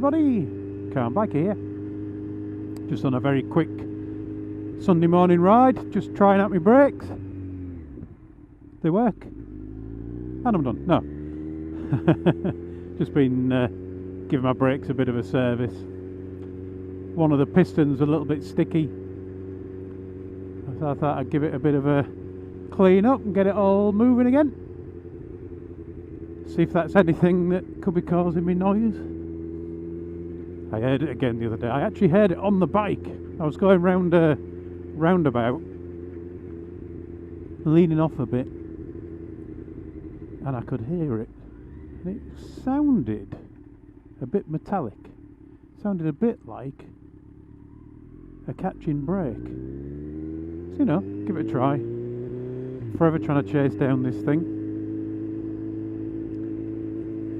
everybody, Car and Bike here. Just on a very quick Sunday morning ride, just trying out my brakes. They work. And I'm done. No. Just been giving my brakes a bit of a service. One of the pistons a little bit sticky. So I thought I'd give it a bit of a clean up and get it all moving again. See if that's anything that could be causing me noise. I heard it again the other day. I actually heard it on the bike. I was going round a roundabout, leaning off a bit, and I could hear it. And it sounded a bit metallic. Sounded a bit like a catching brake. So, you know, give it a try. Forever trying to chase down this thing.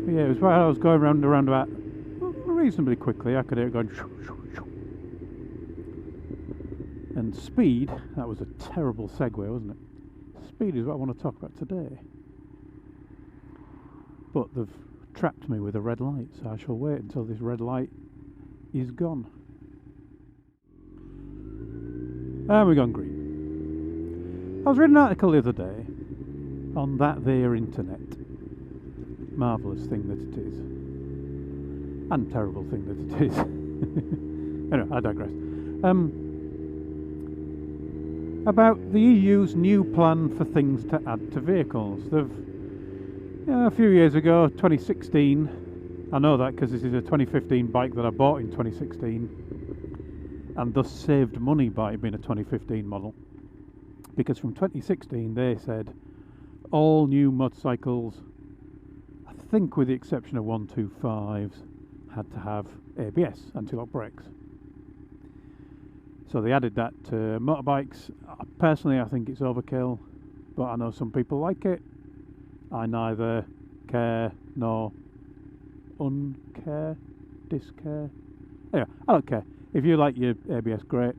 But yeah, it was while I was going round the roundabout reasonably quickly. I could hear it going shoo, shoo, shoo. And speed, that was a terrible segue, wasn't it? Speed is what I want to talk about today. But they've trapped me with a red light, so I shall wait until this red light is gone. And we've gone green. I was reading an article the other day on that there internet. Marvellous thing that it is. And terrible thing that it is. Anyway, I digress. About the EU's new plan for things to add to vehicles. They've, a few years ago, 2016, I know that because this is a 2015 bike that I bought in 2016 and thus saved money by it being a 2015 model. Because from 2016 they said all new motorcycles, I think with the exception of 125s, had to have ABS, anti-lock brakes. So they added that to motorbikes. Personally, I think it's overkill, but I know some people like it. I neither care nor uncare, discare. Anyway, I don't care. If you like your ABS, great.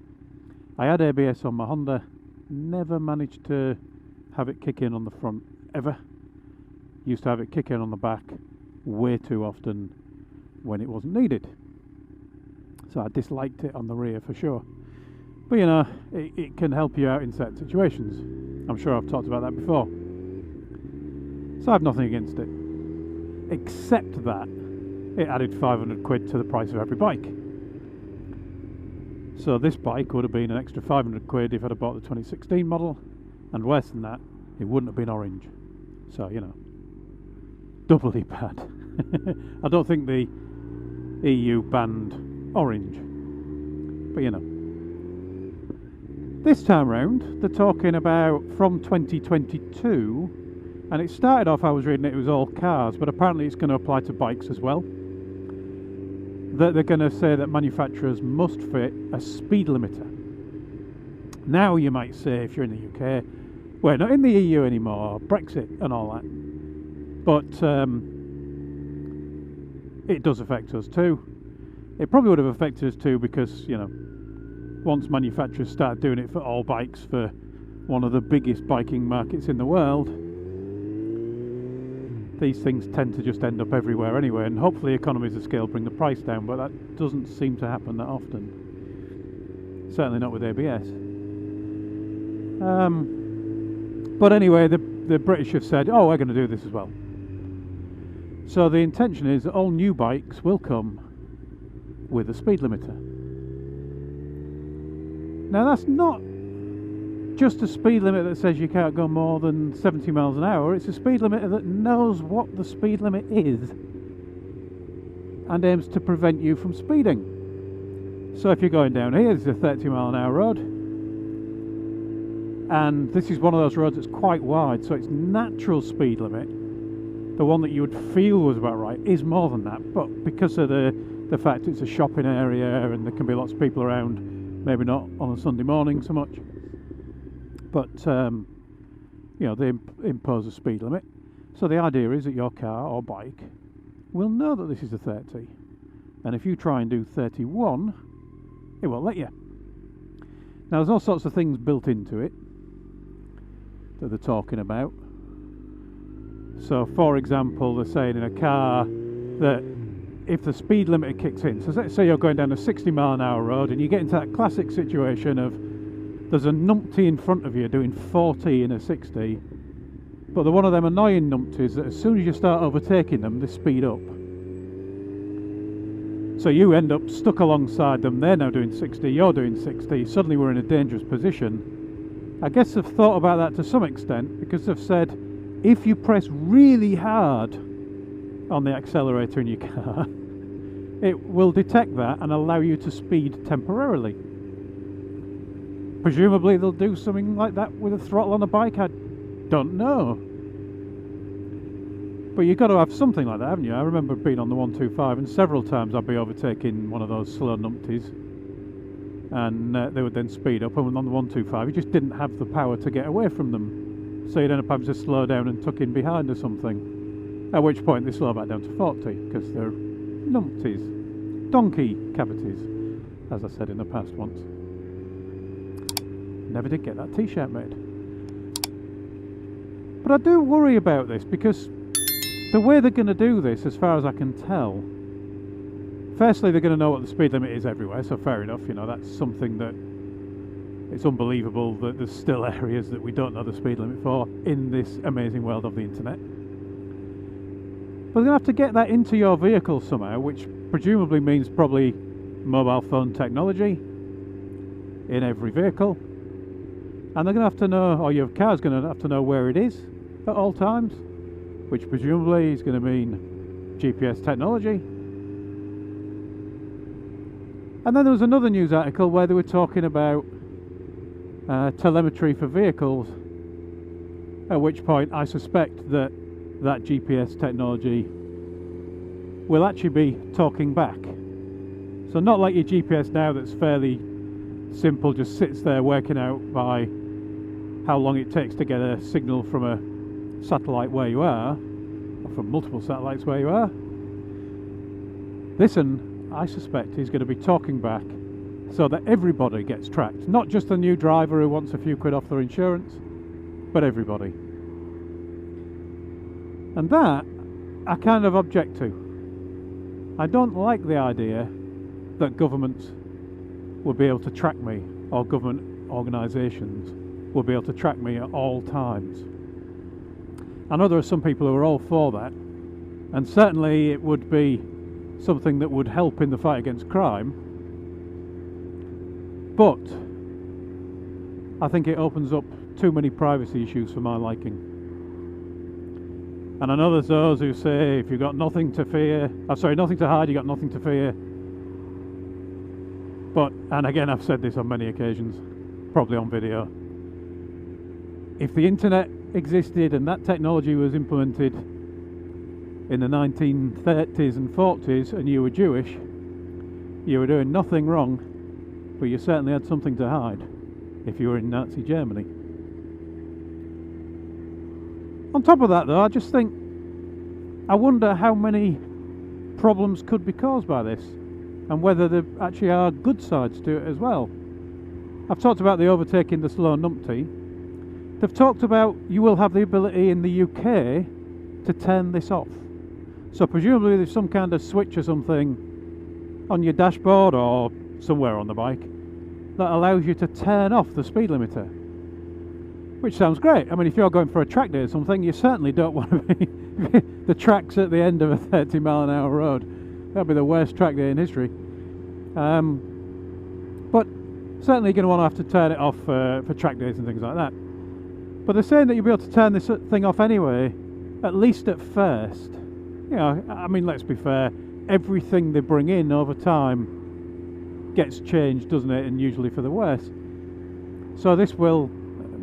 I had ABS on my Honda, never managed to have it kick in on the front, ever. Used to have it kick in on the back way too often when it wasn't needed. So I disliked it on the rear for sure. But you know, it can help you out in certain situations. I'm sure I've talked about that before. So I have nothing against it. Except that it added 500 quid to the price of every bike. So this bike would have been an extra 500 quid if I'd have bought the 2016 model. And worse than that, it wouldn't have been orange. So, you know, doubly bad. I don't think the EU banned orange, but you know. This time round, they're talking about from 2022, and it started off, I was reading it was all cars, but apparently it's going to apply to bikes as well. That they're going to say that manufacturers must fit a speed limiter. Now you might say, if you're in the UK, we're not in the EU anymore, Brexit and all that. But it does affect us too. It probably would have affected us too because, you know, once manufacturers start doing it for all bikes for one of the biggest biking markets in the world, these things tend to just end up everywhere anyway, and hopefully economies of scale bring the price down, but that doesn't seem to happen that often. Certainly not with ABS. But anyway, the British have said, oh, we're going to do this as well. So the intention is that all new bikes will come with a speed limiter. Now that's not just a speed limit that says you can't go more than 70 miles an hour. It's a speed limiter that knows what the speed limit is and aims to prevent you from speeding. So if you're going down here, this is a 30 mile an hour road, and this is one of those roads that's quite wide, so its natural speed limit, the one that you would feel was about right, is more than that. But because of the fact it's a shopping area and there can be lots of people around, maybe not on a Sunday morning so much, but you know, they impose a speed limit. So the idea is that your car or bike will know that this is a 30, and if you try and do 31, it won't let you. Now there's all sorts of things built into it that they're talking about. So for example, they're saying in a car that if the speed limiter kicks in. So let's say you're going down a 60-mile-an-hour road and you get into that classic situation of there's a numpty in front of you doing 40 in a 60, but they're one of them annoying numpties that as soon as you start overtaking them, they speed up. So you end up stuck alongside them, they're now doing 60, you're doing 60, suddenly we're in a dangerous position. I guess they've thought about that to some extent, because they've said if you press really hard on the accelerator in your car, it will detect that and allow you to speed temporarily. Presumably they'll do something like that with a throttle on a bike, I don't know. But you've got to have something like that, haven't you? I remember being on the 125 and several times I'd be overtaking one of those slow numpties and they would then speed up, and on the 125 you just didn't have the power to get away from them. So you'd end up having to slow down and tuck in behind or something. At which point they slow back down to 40 because they're numpties. Donkey cavities, as I said in the past once. Never did get that t-shirt made. But I do worry about this because the way they're going to do this, as far as I can tell, firstly they're going to know what the speed limit is everywhere, so fair enough, you know, that's something that it's unbelievable that there's still areas that we don't know the speed limit for in this amazing world of the internet. But they're going to have to get that into your vehicle somehow, which presumably means probably mobile phone technology in every vehicle. And they're going to have to know, or your car's going to have to know where it is at all times, which presumably is going to mean GPS technology. And then there was another news article where they were talking about telemetry for vehicles, at which point I suspect that that GPS technology will actually be talking back. So not like your GPS now that's fairly simple, just sits there working out by how long it takes to get a signal from a satellite where you are, or from multiple satellites where you are. This one, I suspect, is going to be talking back so that everybody gets tracked. Not just the new driver who wants a few quid off their insurance, but everybody. And that, I kind of object to. I don't like the idea that governments will be able to track me, or government organisations will be able to track me at all times. I know there are some people who are all for that, and certainly it would be something that would help in the fight against crime, but I think it opens up too many privacy issues for my liking. And I know there's those who say if you've got nothing to fear, nothing to hide, you've got nothing to fear. But, and again I've said this on many occasions, probably on video, if the internet existed and that technology was implemented in the 1930s and 40s and you were Jewish, you were doing nothing wrong, but you certainly had something to hide if you were in Nazi Germany. On top of that though, I just think, I wonder how many problems could be caused by this, and whether there actually are good sides to it as well. I've talked about the overtaking the slow numpty. They've talked about you will have the ability in the UK to turn this off. So presumably there's some kind of switch or something on your dashboard or somewhere on the bike that allows you to turn off the speed limiter. Which sounds great. I mean, if you're going for a track day or something, you certainly don't want to be the tracks at the end of a 30-mile-an-hour road. That'd be the worst track day in history. But certainly you're going to want to have to turn it off for track days and things like that. But they're saying that you'll be able to turn this thing off anyway, at least at first. You know, I mean, let's be fair, everything they bring in over time gets changed, doesn't it, and usually for the worse. So this will,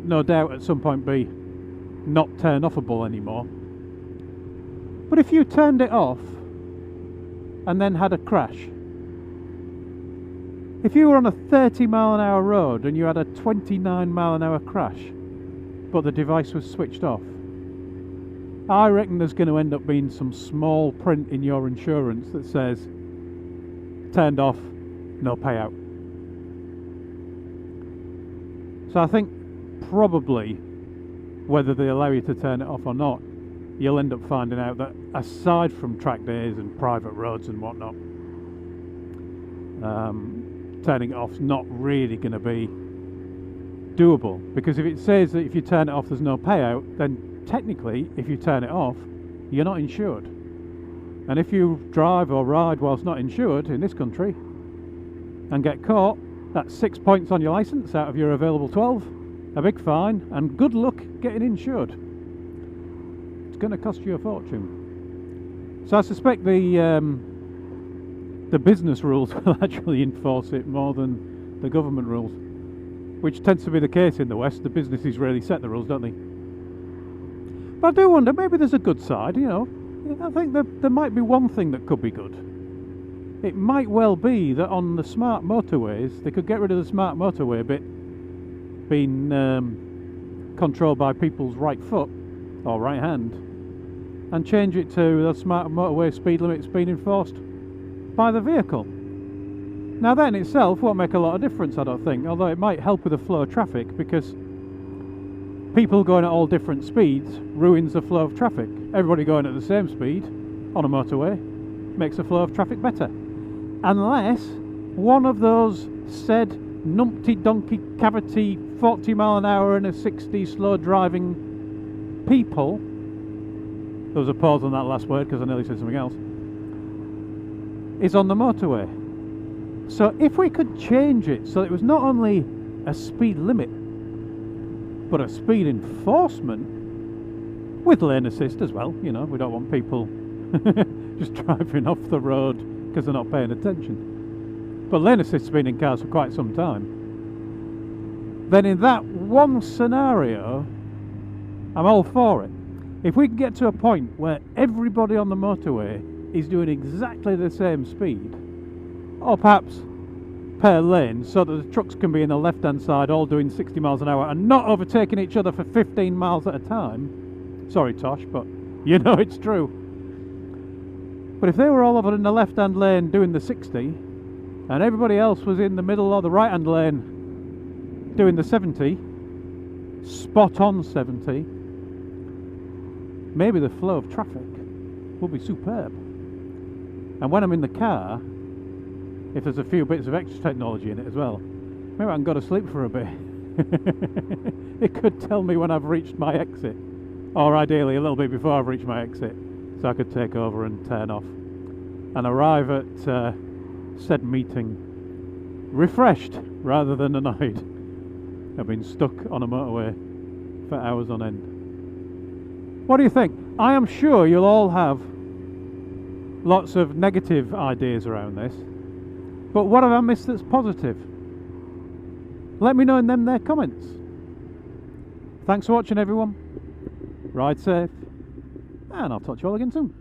no doubt, at some point be not turn offable anymore. But if you turned it off and then had a crash, if you were on a 30-mile-an-hour road and you had a 29-mile-an-hour crash, but the device was switched off, I reckon there's going to end up being some small print in your insurance that says turned off, no payout. So I think probably whether they allow you to turn it off or not you'll end up finding out that aside from track days and private roads and whatnot, turning it off's not really going to be doable, because if it says that if you turn it off there's no payout, then technically if you turn it off you're not insured, and if you drive or ride whilst not insured in this country and get caught, that's 6 points on your licence out of your available 12, a big fine, and good luck getting insured. It's going to cost you a fortune. So I suspect the business rules will actually enforce it more than the government rules, which tends to be the case in the West. The businesses really set the rules, don't they? But I do wonder, maybe there's a good side, you know. I think there might be one thing that could be good. It might well be that on the smart motorways, they could get rid of the smart motorway bit being controlled by people's right foot or right hand, and change it to the smart motorway speed limits being enforced by the vehicle. Now that in itself won't make a lot of difference, I don't think, although it might help with the flow of traffic, because people going at all different speeds ruins the flow of traffic. Everybody going at the same speed on a motorway makes the flow of traffic better, unless one of those said numpty donkey cavity 40 mile an hour and a 60 slow driving people, there was a pause on that last word because I nearly said something else, is on the motorway. So if we could change it so it was not only a speed limit but a speed enforcement with lane assist as well, you know, we don't want people just driving off the road because they're not paying attention. But lane assist's been in cars for quite some time. Then in that one scenario, I'm all for it. If we can get to a point where everybody on the motorway is doing exactly the same speed, or perhaps per lane, so that the trucks can be in the left hand side all doing 60 miles an hour and not overtaking each other for 15 miles at a time. Sorry Tosh, but you know it's true. But if they were all over in the left hand lane doing the 60 and everybody else was in the middle or the right hand lane doing the 70, spot on 70, maybe the flow of traffic will be superb. And when I'm in the car, if there's a few bits of extra technology in it as well, maybe I can go to sleep for a bit. It could tell me when I've reached my exit, or ideally a little bit before I've reached my exit, so I could take over and turn off and arrive at said meeting refreshed rather than annoyed. I've been stuck on a motorway for hours on end. What do you think? I am sure you'll all have lots of negative ideas around this, but what have I missed that's positive? Let me know in them there comments. Thanks for watching everyone. Ride safe, and I'll talk to you all again soon.